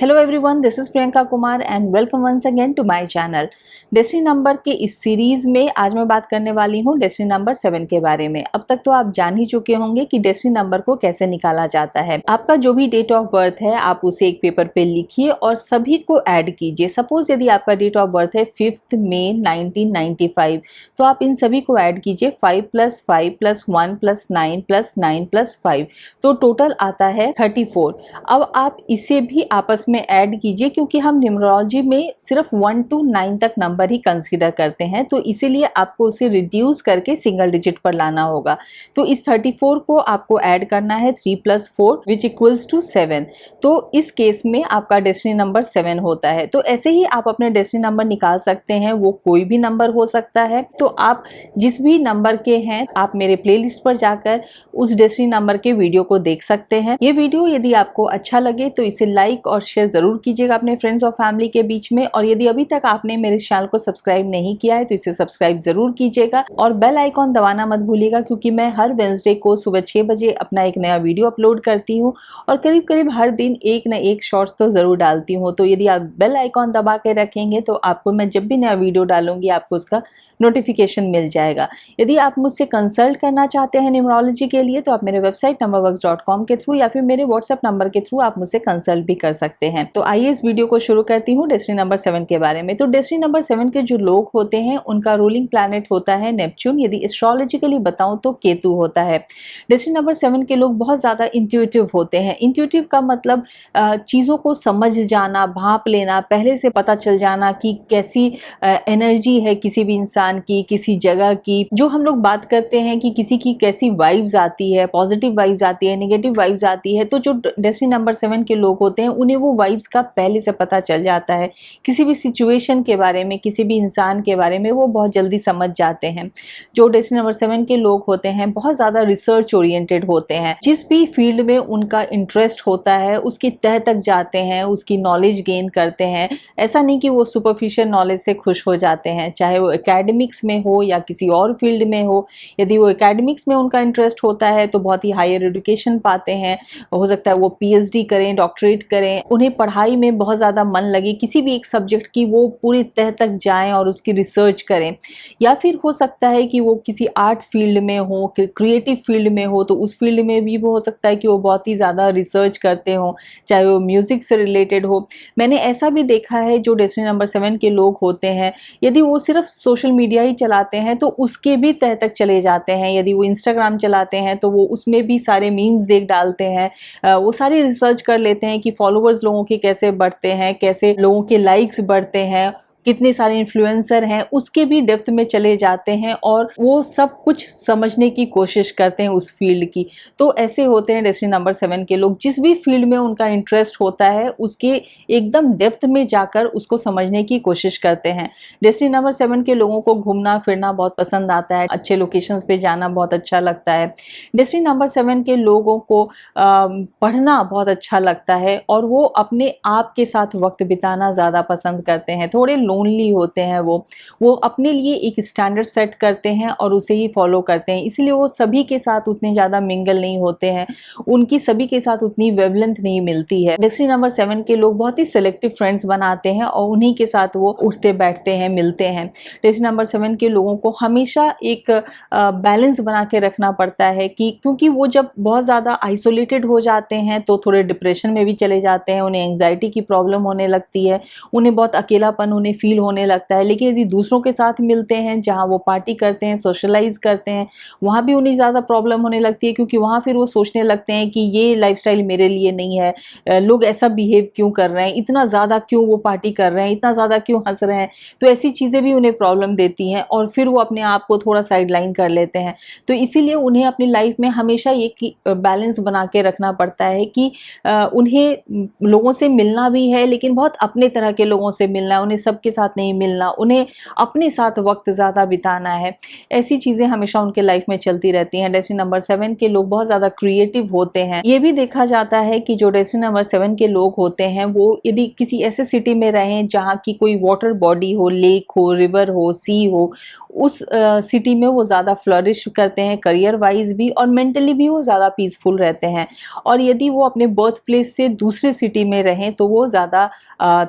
Hello everyone, this is Priyanka Kumar and welcome once again to my channel. Destiny number के इस series में आज मैं बात करने वाली हूँ डेस्टिनी नंबर 7 के बारे में। अब तक तो आप जान ही चुके होंगे कि डेस्टिनी नंबर को कैसे निकाला जाता है। आपका जो भी डेट ऑफ बर्थ है आप उसे एक पेपर पे लिखिए और सभी को ऐड कीजिए। सपोज यदि आपका डेट ऑफ बर्थ है 5 मई 1995, तो आप इन सभी को ऐड कीजिए 5 + 5 + 1 + 9 + 9 + 5, तो टोटल आता है 34। अब आप इसे भी आपस में ऐड कीजिए क्योंकि हम न्यूमरोलॉजी में सिर्फ 1 to 9 तक नंबर ही कंसीडर करते हैं, तो इसीलिए आपको उसे रिड्यूस करके सिंगल डिजिट पर लाना होगा। तो इस 34 को आपको ऐड करना है 3 + 4 विच इक्वल्स टू 7। तो इस केस में आपका डेस्टिनी नंबर 7 होता है। तो ऐसे ही आप अपने डेस्टिनी नंबर निकाल सकते हैं, वो कोई भी नंबर हो सकता है। तो आप जिस भी नंबर के हैं आप मेरे प्लेलिस्ट पर जाकर उस डेस्टिनी नंबर के वीडियो को देख सकते हैं। ये वीडियो यदि आपको अच्छा लगे तो इसे लाइक और शेयर जरूर कीजिएगा अपने फ्रेंड्स और फैमिली के बीच में। और यदि अभी तक आपने मेरे चैनल को सब्सक्राइब नहीं किया है तो इसे सब्सक्राइब जरूर कीजिएगा और बेल आइकॉन दबाना मत भूलिएगा, क्योंकि मैं हर वेडनेसडे को सुबह 6 बजे अपना एक नया वीडियो अपलोड करती हूँ और करीब करीब हर दिन एक न एक शॉर्ट्स तो जरूर डालती हूँ। तो यदि आप बेल आइकॉन दबा के रखेंगे तो आपको मैं जब भी नया वीडियो डालूंगी आपको उसका नोटिफिकेशन मिल जाएगा। यदि आप मुझसे कंसल्ट करना चाहते हैं न्यूमरोलॉजी के लिए तो आप मेरे वेबसाइट numberworks.com के थ्रू या फिर मेरे व्हाट्सएप नंबर के थ्रू आप मुझसे कंसल्ट भी कर सकते हैं। तो आइए इस वीडियो को शुरू करती हूँ डेस्टिनी नंबर 7 के बारे में। तो डेस्टिनी नंबर 7 के जो लोग होते हैं उनका रूलिंग प्लैनेट होता है नेपच्यून। यदि एस्ट्रोलॉजिकली बताऊं तो केतु होता है। डेस्टिनी नंबर 7 के लोग बहुत ज्यादा इंट्यूटिव होते हैं। इंट्यूटिव का मतलब चीजों को समझ जाना, भांप लेना, पहले से पता चल जाना कि कैसी एनर्जी है किसी भी इंसान की, किसी जगह की। जो हम लोग बात करते हैं कि किसी की कैसी वाइब्स आती है, पॉजिटिव वाइब्स आती है, नेगेटिव वाइब्स आती है, तो जो डेस्टिनी नंबर 7 के लोग होते हैं उन्हें वो वाइब्स का पहले से पता चल जाता है। किसी भी सिचुएशन के बारे में, किसी भी इंसान के बारे में वो बहुत जल्दी समझ जाते हैं। जो डेस्टिनी नंबर 7 के लोग होते हैं बहुत ज्यादा रिसर्च ओरिएंटेड होते हैं। जिस भी फील्ड में उनका इंटरेस्ट होता है उसकी तह तक जाते हैं, उसकी नॉलेज गेन करते हैं। ऐसा नहीं कि वो सुपरफिशियल नॉलेज से खुश हो जाते हैं, चाहे वो एकेडमिक्स में हो या किसी और फील्ड में हो। यदि वो एकेडमिक्स में उनका इंटरेस्ट होता है तो बहुत ही हायर एजुकेशन पाते हैं। हो सकता है वो पीएचडी करें, डॉक्टरेट करें, उन्हें पढ़ाई में बहुत ज़्यादा मन लगे, किसी भी एक सब्जेक्ट की वो पूरी तह तक जाएं और उसकी रिसर्च करें। या फिर हो सकता है कि वो किसी आर्ट फील्ड में हो, क्रिएटिव फील्ड में हो, तो उस फील्ड में भी वो हो सकता है कि वो बहुत ही ज़्यादा रिसर्च करते हो, चाहे वो म्यूजिक से रिलेटेड हो। मैंने ऐसा भी देखा है जो डेस्टिनी नंबर 7 के लोग होते हैं, यदि वो सिर्फ सोशल मीडिया ही चलाते हैं तो उसके भी तह तक चले जाते हैं। यदि वो इंस्टाग्राम चलाते हैं तो वो उसमें भी सारे मीम्स देख डालते हैं, वो सारी रिसर्च कर लेते हैं कि फॉलोअर्स लोगों के कैसे बढ़ते हैं, कैसे लोगों के लाइक्स बढ़ते हैं, कितने सारे इन्फ्लुएंसर हैं, उसके भी डेप्थ में चले जाते हैं और वो सब कुछ समझने की कोशिश करते हैं उस फील्ड की। तो ऐसे होते हैं डेस्टिनी नंबर 7 के लोग। जिस भी फील्ड में उनका इंटरेस्ट होता है उसके एकदम डेप्थ में जाकर उसको समझने की कोशिश करते हैं। डेस्टिनी नंबर 7 के लोगों को घूमना फिरना बहुत पसंद आता है, अच्छे लोकेशंस पे जाना बहुत अच्छा लगता है। डेस्टिनी नंबर 7 के लोगों को पढ़ना बहुत अच्छा लगता है और वो अपने आप के साथ वक्त बिताना ज़्यादा पसंद करते हैं। थोड़े लोनली होते हैं वो अपने लिए एक स्टैंडर्ड सेट करते हैं और उसे ही फॉलो करते हैं, इसलिए वो सभी के साथ उतने ज़्यादा मिंगल नहीं होते हैं, उनकी सभी के साथ उतनी वेवलेंथ नहीं मिलती है। डेस्टिनी नंबर 7 के लोग बहुत ही सिलेक्टिव फ्रेंड्स बनाते हैं और उन्हीं के साथ वो उठते बैठते हैं, मिलते हैं। डेस्टिनी नंबर 7 के लोगों को हमेशा एक बैलेंस बना के रखना पड़ता है कि क्योंकि वो जब बहुत ज़्यादा आइसोलेटेड हो जाते हैं तो थोड़े डिप्रेशन में भी चले जाते हैं, उन्हें एंग्जाइटी की प्रॉब्लम होने लगती है, उन्हें बहुत अकेलापन उन्हें फील होने लगता है। लेकिन यदि दूसरों के साथ मिलते हैं, जहाँ वो पार्टी करते हैं, सोशलाइज करते हैं, वहाँ भी उन्हें ज़्यादा प्रॉब्लम होने लगती है, क्योंकि वहाँ फिर वो सोचने लगते हैं कि ये लाइफस्टाइल मेरे लिए नहीं है, लोग ऐसा बिहेव क्यों कर रहे हैं, इतना ज़्यादा क्यों वो पार्टी कर रहे हैं, इतना ज़्यादा क्यों हंस रहे हैं। तो ऐसी चीज़ें भी उन्हें प्रॉब्लम देती हैं और फिर वो अपने आप को थोड़ा साइडलाइन कर लेते हैं। तो इसीलिए उन्हें अपनी लाइफ में हमेशा एक बैलेंस बना के रखना पड़ता है कि उन्हें लोगों से मिलना भी है लेकिन बहुत अपने तरह के लोगों से मिलना है, उन्हें सबके के साथ नहीं मिलना, उन्हें अपने साथ वक्त ज़्यादा बिताना है, ऐसी चीज़ें हमेशा उनके लाइफ में चलती रहती हैं। डेस्टिनी नंबर 7 के लोग बहुत ज़्यादा क्रिएटिव होते हैं। ये भी देखा जाता है कि जो डेस्टिनी नंबर 7 के लोग होते हैं वो यदि किसी ऐसे सिटी में रहें जहाँ की कोई वाटर बॉडी हो, लेक हो, रिवर हो, सी हो, उस सिटी में वो ज़्यादा फ्लरिश करते हैं, करियर वाइज भी और मेंटली भी वो ज़्यादा पीसफुल रहते हैं। और यदि वो अपने बर्थ प्लेस से दूसरे सिटी में रहें तो वो ज़्यादा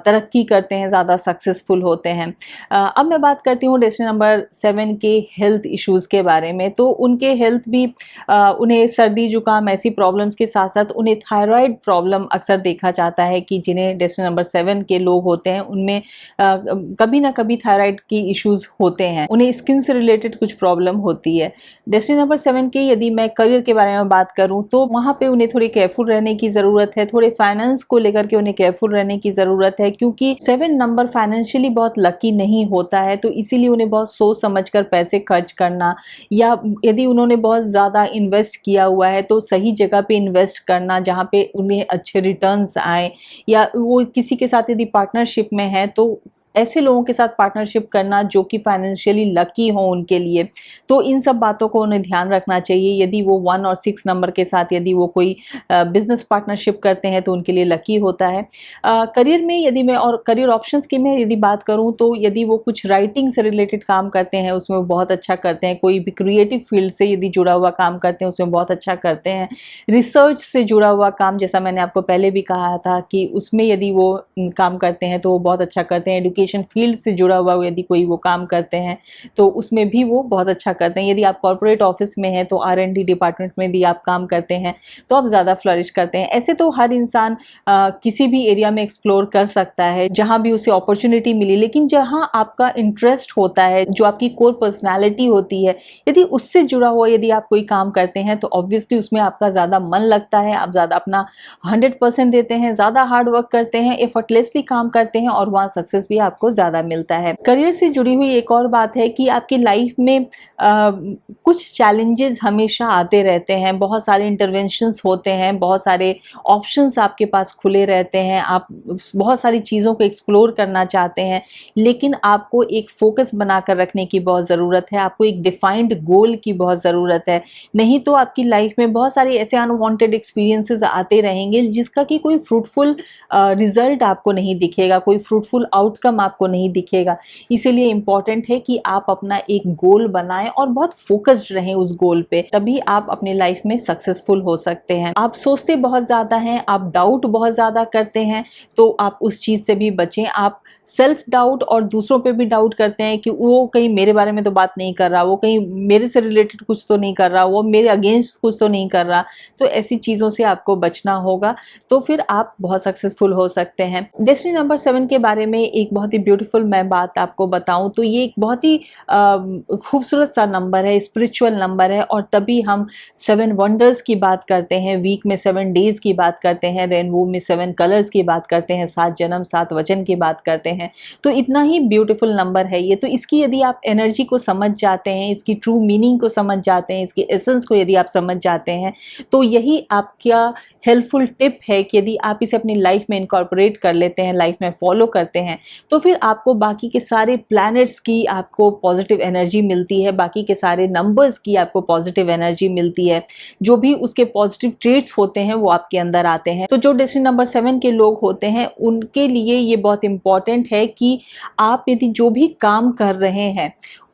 तरक्की करते हैं, ज़्यादा सक्सेसफुल होते हैं। अब मैं बात करती हूँ डेस्टिनी नंबर 7 के हेल्थ इश्यूज़ के बारे में। तो उनके हेल्थ भी उन्हें सर्दी जुकाम ऐसी प्रॉब्लम्स के साथ साथ उन्हें थायराइड प्रॉब्लम अक्सर देखा जाता है कि जिन्हें डेस्टिनी नंबर 7 के लोग होते हैं उनमें कभी ना कभी थायराइड की इश्यूज होते हैं, उन्हें स्किन से रिलेटेड कुछ प्रॉब्लम होती है। डेस्टिनी नंबर 7 के यदि मैं करियर के बारे में बात करूं तो वहां पे उन्हें थोड़ी केयरफुल रहने की ज़रूरत है, थोड़े फाइनेंस को लेकर के उन्हें केयरफुल रहने की ज़रूरत है, क्योंकि 7 नंबर फाइनेंशियली बहुत लकी नहीं होता है। तो इसीलिए उन्हें बहुत सोच समझकर पैसे खर्च करना, या यदि उन्होंने बहुत ज़्यादा इन्वेस्ट किया हुआ है तो सही जगह पे इन्वेस्ट करना जहाँ पे उन्हें अच्छे रिटर्न्स आए, या वो किसी के साथ यदि पार्टनरशिप में है तो ऐसे लोगों के साथ पार्टनरशिप करना जो कि फाइनेंशियली लकी हो उनके लिए। तो इन सब बातों को उन्हें ध्यान रखना चाहिए। यदि वो 1 और 6 नंबर के साथ यदि वो कोई बिजनेस पार्टनरशिप करते हैं तो उनके लिए लकी होता है। करियर में यदि मैं और करियर ऑप्शंस की मैं यदि बात करूं तो यदि वो कुछ राइटिंग से रिलेटेड काम करते हैं उसमें वो बहुत अच्छा करते हैं, कोई भी क्रिएटिव फील्ड से यदि जुड़ा हुआ काम करते हैं उसमें बहुत अच्छा करते हैं, रिसर्च से जुड़ा हुआ काम जैसा मैंने आपको पहले भी कहा था कि उसमें यदि वो काम करते हैं तो वो बहुत अच्छा करते हैं, फील्ड से जुड़ा हुआ यदि कोई वो काम करते हैं तो उसमें भी वो बहुत अच्छा करते हैं। यदि आप कॉर्पोरेट ऑफिस में हैं तो R&D डिपार्टमेंट में भी आप काम करते हैं तो आप ज़्यादा फ्लरिश करते हैं। ऐसे तो हर इंसान किसी भी एरिया में एक्सप्लोर कर सकता है जहां भी उसे अपॉर्चुनिटी मिली, लेकिन जहां आपका इंटरेस्ट होता है, जो आपकी कोर पर्सनैलिटी होती है, यदि उससे जुड़ा हुआ यदि आप कोई काम करते हैं तो ऑब्वियसली उसमें आपका ज़्यादा मन लगता है, आप ज़्यादा अपना 100% देते हैं, ज़्यादा हार्ड वर्क करते हैं, एफर्टलेसली काम करते हैं और वहाँ सक्सेस भी आपको ज़्यादा मिलता है। करियर से जुड़ी हुई एक और बात है कि आपकी लाइफ में कुछ चैलेंजेस हमेशा आते रहते हैं, बहुत सारे इंटरवेंशंस होते हैं, बहुत सारे ऑप्शंस आपके पास खुले रहते हैं, आप बहुत सारी चीज़ों को एक्सप्लोर करना चाहते हैं, लेकिन आपको एक फोकस बनाकर रखने की बहुत ज़रूरत है, आपको एक डिफाइंड गोल की बहुत ज़रूरत है। नहीं तो आपकी लाइफ में बहुत सारे ऐसे अनवांटेड एक्सपीरियंसेस आते रहेंगे जिसका कि कोई फ्रूटफुल रिजल्ट आपको नहीं दिखेगा, कोई फ्रूटफुल आउटकम आपको नहीं दिखेगा। इसीलिए इम्पॉर्टेंट है कि आप अपना एक गोल बनाएं और बहुत फोकस्ड रहें उस गोल पे, तभी आप अपनी लाइफ में सक्सेसफुल हो सकते हैं। आप सोचते बहुत ज़्यादा हैं, आप डाउट बहुत ज़्यादा करते हैं, तो आप उस चीज़ से भी बचें। आप सेल्फ डाउट और दूसरों पे भी डाउट करते हैं कि वो कहीं मेरे बारे में तो बात नहीं कर रहा, वो कहीं मेरे से रिलेटेड कुछ तो नहीं कर रहा, वो मेरे अगेंस्ट कुछ तो नहीं कर रहा। तो ऐसी चीज़ों से आपको बचना होगा, तो फिर आप बहुत सक्सेसफुल हो सकते हैं। डेस्टिनी नंबर 7 के बारे में एक बहुत ही ब्यूटीफुल मैं बात आपको बताऊं तो ये एक बहुत ही खूबसूरत सा नंबर है, स्पिरिचुअल नंबर है, और तभी हम 7 वंडर्स की बात करते हैं, वीक में 7 डेज की बात करते हैं, रेनबो में 7 कलर्स की बात करते हैं, 7 जन्म 7 वचन की बात करते हैं। तो इतना ही ब्यूटीफुल नंबर है ये। तो इसकी यदि आप एनर्जी को समझ जाते हैं, इसकी ट्रू मीनिंग को समझ जाते हैं, इसकी एसेंस को यदि आप समझ जाते हैं, तो यही आपका हेल्पफुल टिप है कि यदि आप इसे अपनी लाइफ में इनकॉर्पोरेट कर लेते हैं, लाइफ में फॉलो करते हैं, तो फिर आपको बाकी के सारे प्लैनेट्स की आपको पॉजिटिव एनर्जी मिलती है, बाकी के सारे नंबर्स की आपको पॉजिटिव एनर्जी मिलती है, जो भी उसके पॉजिटिव ट्रेट्स होते हैं वो आपके अंदर आते हैं। तो जो डेस्टिनी नंबर 7 के लोग होते हैं उनके लिए ये बहुत इंपॉर्टेंट है कि आप यदि जो भी काम कर रहे हैं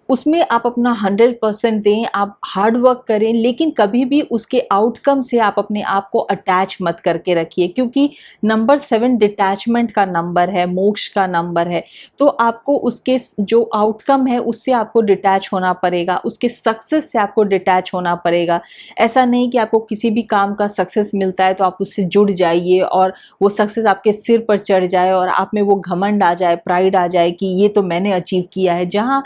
उसमें आप अपना 100% दें, आप हार्ड वर्क करें, लेकिन कभी भी उसके आउटकम से आप अपने आप को अटैच मत करके रखिए, क्योंकि नंबर 7 डिटैचमेंट का नंबर है, मोक्ष का नंबर है। तो आपको उसके जो आउटकम है उससे आपको डिटैच होना पड़ेगा, उसके सक्सेस से आपको डिटैच होना पड़ेगा। ऐसा नहीं कि आपको किसी भी काम का सक्सेस मिलता है तो आप उससे जुड़ जाइए और वो सक्सेस आपके सिर पर चढ़ जाए और आप में वो घमंड आ जाए, प्राइड आ जाए कि ये तो मैंने अचीव किया है। जहाँ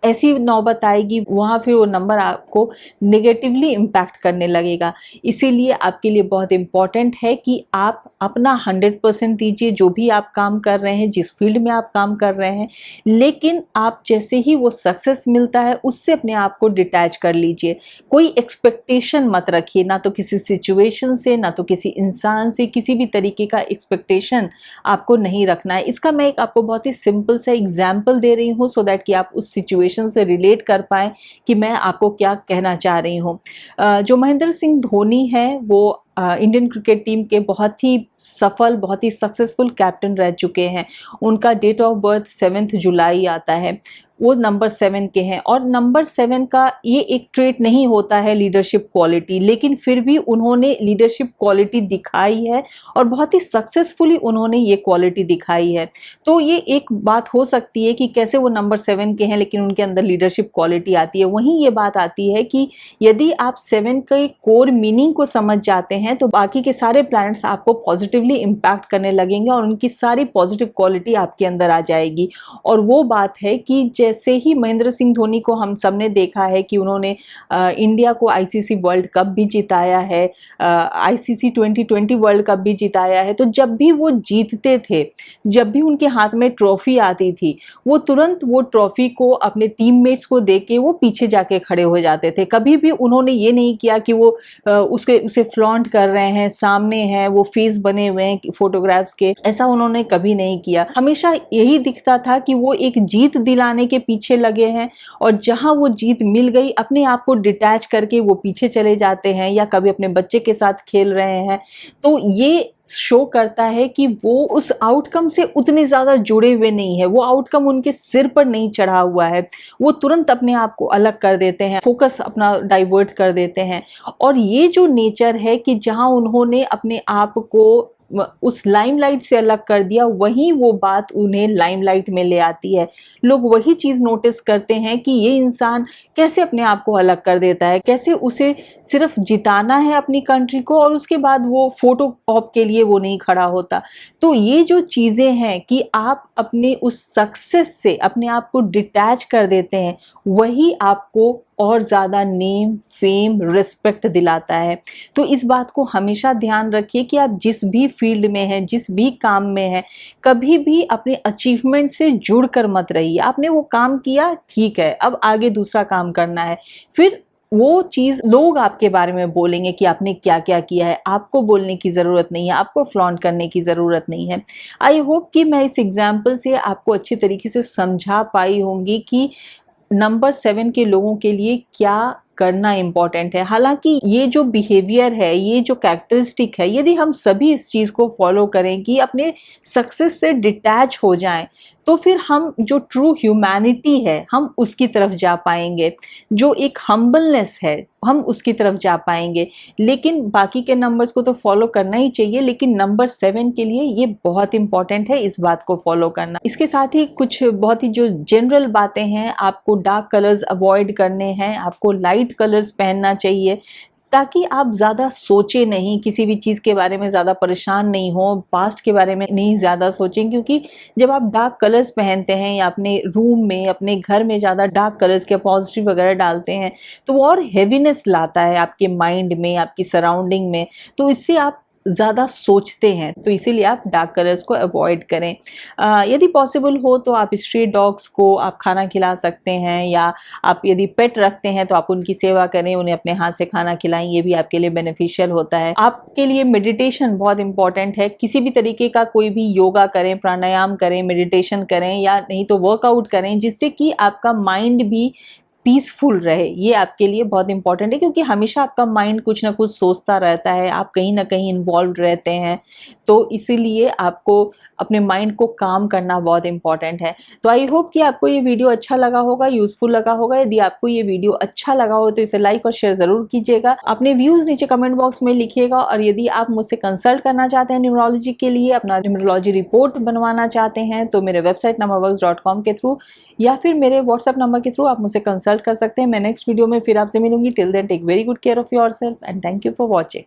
ऐसी नौबत आएगी वहाँ फिर वो नंबर आपको नेगेटिवली इम्पैक्ट करने लगेगा। इसीलिए आपके लिए बहुत इम्पॉर्टेंट है कि आप अपना 100% दीजिए जो भी आप काम कर रहे हैं, जिस फील्ड में आप काम कर रहे हैं, लेकिन आप जैसे ही वो सक्सेस मिलता है उससे अपने आप को डिटैच कर लीजिए। कोई एक्सपेक्टेशन मत रखिए, ना तो किसी सिचुएशन से, ना तो किसी इंसान से, किसी भी तरीके का एक्सपेक्टेशन आपको नहीं रखना है। इसका मैं एक आपको बहुत ही सिंपल सा एग्जाम्पल दे रही हूँ सो दैट कि आप उस सिचुएशन से रिलेट कर पाएँ कि मैं आपको क्या कहना चाह रही हूँ। जो महेंद्र सिंह धोनी है वो इंडियन क्रिकेट टीम के बहुत ही सफल, बहुत ही सक्सेसफुल कैप्टन रह चुके हैं। उनका डेट ऑफ बर्थ 7 जुलाई आता है। वो नंबर 7 के हैं और नंबर 7 का ये एक ट्रेट नहीं होता है लीडरशिप क्वालिटी, लेकिन फिर भी उन्होंने लीडरशिप क्वालिटी दिखाई है और बहुत ही सक्सेसफुली उन्होंने ये क्वालिटी दिखाई है। तो ये एक बात हो सकती है कि कैसे वो नंबर 7 के हैं लेकिन उनके अंदर लीडरशिप क्वालिटी आती है। वहीं ये बात आती है कि यदि आप 7 के कोर मीनिंग को समझ जाते हैं तो बाकी के सारे प्लैनेट्स आपको पॉजिटिवली इम्पैक्ट करने लगेंगे और उनकी सारी पॉजिटिव क्वालिटी आपके अंदर आ जाएगी। और वो बात है कि जैसे ही महेंद्र सिंह धोनी को हम सबने देखा है कि उन्होंने इंडिया को आईसीसी वर्ल्ड कप भी जिताया है, आईसीसी 2020 वर्ल्ड कप भी जिताया है, तो जब भी वो जीतते थे, जब भी उनके हाथ में ट्रॉफी आती थी, वो तुरंत वो ट्रॉफी को अपने टीममेट्स को दे के वो पीछे जाके खड़े हो जाते थे। कभी भी उन्होंने ये नहीं किया कि वो उसे फ्लॉन्ट कर रहे हैं, सामने हैं, वो फेस बने हुए हैं फोटोग्राफ्स के, ऐसा उन्होंने कभी नहीं किया। हमेशा यही दिखता था कि वो एक जीत दिलाने के पीछे लगे हैं और जहां वो जीत मिल गई अपने आप को डिटैच करके वो पीछे चले जाते हैं या कभी अपने बच्चे के साथ खेल रहे हैं। तो ये शो करता है कि वो उस आउटकम से उतने ज्यादा जुड़े हुए नहीं है, वो आउटकम उनके सिर पर नहीं चढ़ा हुआ है। वो तुरंत अपने आप को अलग कर देते हैं, फोकस अपना डाइवर्ट कर देते हैं। और ये जो नेचर है कि जहां उन्होंने अपने आप को उस लाइमलाइट से अलग कर दिया, वही वो बात उन्हें लाइमलाइट में ले आती है। लोग वही चीज नोटिस करते हैं कि ये इंसान कैसे अपने आप को अलग कर देता है, कैसे उसे सिर्फ जिताना है अपनी कंट्री को और उसके बाद वो फोटो ऑप के लिए वो नहीं खड़ा होता। तो ये जो चीजें हैं कि आप अपने उस सक्सेस से अपने आप को डिटैच कर देते हैं, वही आपको और ज़्यादा नेम, फेम, रिस्पेक्ट दिलाता है। तो इस बात को हमेशा ध्यान रखिए कि आप जिस भी फील्ड में हैं, जिस भी काम में हैं, कभी भी अपने अचीवमेंट से जुड़कर मत रहिए। आपने वो काम किया, ठीक है, अब आगे दूसरा काम करना है। फिर वो चीज़ लोग आपके बारे में बोलेंगे कि आपने क्या क्या किया है, आपको बोलने की ज़रूरत नहीं है, आपको फ्लॉन्ट करने की ज़रूरत नहीं है। आई होप कि मैं इस एग्जाम्पल से आपको अच्छी तरीके से समझा पाई होंगी कि नंबर 7 के लोगों के लिए क्या करना इम्पॉर्टेंट है। हालांकि ये जो बिहेवियर है, ये जो कैरेक्टरिस्टिक है, यदि हम सभी इस चीज़ को फॉलो करें कि अपने सक्सेस से डिटैच हो जाएं, तो फिर हम जो ट्रू ह्यूमैनिटी है हम उसकी तरफ जा पाएंगे, जो एक हम्बलनेस है हम उसकी तरफ जा पाएंगे। लेकिन बाकी के नंबर्स को तो फॉलो करना ही चाहिए, लेकिन नंबर 7 के लिए ये बहुत इंपॉर्टेंट है इस बात को फॉलो करना। इसके साथ ही कुछ बहुत ही जो जनरल बातें हैं, आपको डार्क कलर्स अवॉइड करने हैं, आपको लाइट कलर्स पहनना चाहिए ताकि आप ज़्यादा सोचें नहीं, किसी भी चीज़ के बारे में ज़्यादा परेशान नहीं हो, पास्ट के बारे में नहीं ज़्यादा सोचें। क्योंकि जब आप डार्क कलर्स पहनते हैं या अपने रूम में, अपने घर में ज़्यादा डार्क कलर्स के अपॉजिटिव वगैरह डालते हैं तो वो और हैवीनेस लाता है आपके माइंड में, आपकी सराउंडिंग में। तो इससे आप ज़्यादा सोचते हैं, तो इसीलिए आप डार्क कलर्स को अवॉइड करें। यदि पॉसिबल हो तो आप स्ट्रीट डॉग्स को आप खाना खिला सकते हैं, या आप यदि पेट रखते हैं तो आप उनकी सेवा करें, उन्हें अपने हाथ से खाना खिलाएं, ये भी आपके लिए बेनिफिशियल होता है। आपके लिए मेडिटेशन बहुत इंपॉर्टेंट है। किसी भी तरीके का कोई भी योगा करें, प्राणायाम करें, मेडिटेशन करें या नहीं तो वर्कआउट करें, जिससे कि आपका माइंड भी पीसफुल रहे। ये आपके लिए बहुत इंपॉर्टेंट है क्योंकि हमेशा आपका माइंड कुछ ना कुछ सोचता रहता है, आप कहीं ना कहीं इन्वॉल्व रहते हैं, तो इसीलिए आपको अपने माइंड को काम करना बहुत इंपॉर्टेंट है। तो आई होप कि आपको ये वीडियो अच्छा लगा होगा, यूजफुल लगा होगा। यदि आपको ये वीडियो अच्छा लगा हो तो इसे लाइक और शेयर जरूर कीजिएगा। अपने व्यूज नीचे कमेंट बॉक्स में लिखिएगा। और यदि आप मुझसे कंसल्ट करना चाहते हैं न्यूमरोलॉजी के लिए, अपना न्यूमरोलॉजी रिपोर्ट बनवाना चाहते हैं, तो मेरे वेबसाइट numberworks.com के थ्रू या फिर मेरे व्हाट्सएप नंबर के थ्रू आप मुझसे कंसल्ट कर सकते हैं। मैं नेक्स्ट वीडियो में फिर आपसे मिलूंगी। Till then take very good care of yourself and thank you for watching.